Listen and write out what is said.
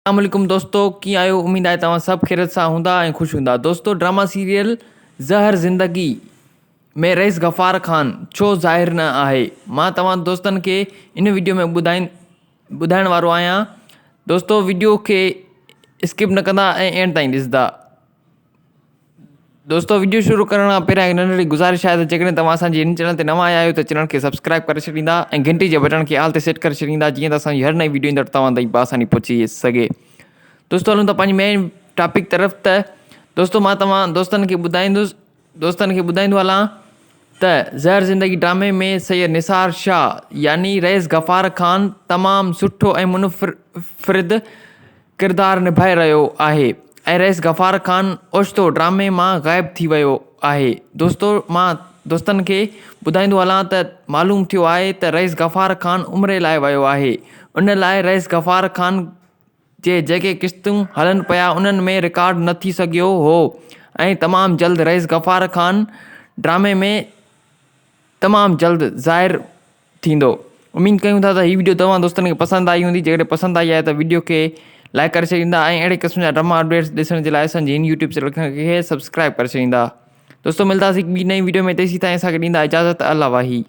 अस्सलामुअलैकुम दोस्तों, कीअं आहियो? उम्मीद आहे तव्हां सभु ख़ैरियत सां हूंदा ऐं ख़ुशि हूंदा। दोस्तों, ड्रामा सीरियल ज़हर ज़िंदगी में रईस गफ़ार ख़ान छो ज़ाहिर न आहे, मां तव्हां दोस्तनि खे इन वीडियो में ॿुधाइण वारो आहियां। दोस्तों, वीडियो खे स्किप न कंदा ऐं एंड ताईं ॾिसंदा। दोस्तों, वीडियो शुरू करण खां पहिरियां हिकु नंढड़ी गुज़ारिश आहे त जेकॾहिं तव्हां असांजे हिन चैनल ते नवां आया आहियो त चैनल खे सब्सक्राइब करे छॾींदा ऐं घंटी जे बटन खे आल ते सेट करे छॾींदा, जीअं त असांजी हर नई वीडियो ईंदड़ तव्हां ताईं बआसानी पहुची सघे। दोस्तों, हलूं था पंहिंजी मेन टॉपिक तरफ़। त दोस्तों, मां तव्हां दोस्तनि खे ॿुधाईंदो हलां त ज़हर ज़िंदगी ड्रामे में सैयद निसार शाह यानी रईस गफ़ार ख़ान तमामु सुठो ऐं मुनफ़रिद किरदारु निभाए रहियो आहे ऐं रईस गफ़ार ख़ान ओचितो ड्रामे मां ग़ाइबु थी वियो आहे। दोस्तों, मां दोस्तनि खे ॿुधाईंदो हलां त मालूम थियो आहे त रईस गफ़ार ख़ान उमिरि लाइ वियो आहे। उन लाइ रईस गफ़ार ख़ान जे जेके क़िस्तूं हलनि पिया उन्हनि में रिकॉर्ड न थी सघियो हो ऐं तमामु जल्द रईस गफ़ार ख़ान ड्रामे में तमामु जल्द ज़ाहिर थींदो। उमीद कयूं था त हीअ वीडियो तव्हां दोस्तनि खे पसंदि आई हूंदी। जेकॾहिं पसंदि आई आहे त वीडियो खे लाइक करे छॾींदा ऐं अहिड़े क़िस्म जा ड्रामा अपडेट्स ॾिसण जे लाइ असांजी हिन यूट्यूब चैनल खे सब्सक्राइब करे छॾींदा। दोस्तों, मिलंदासीं ॿी नई वीडियो में, तेसीं ताईं असांखे ॾींदा इजाज़त। अल्लाह वाही।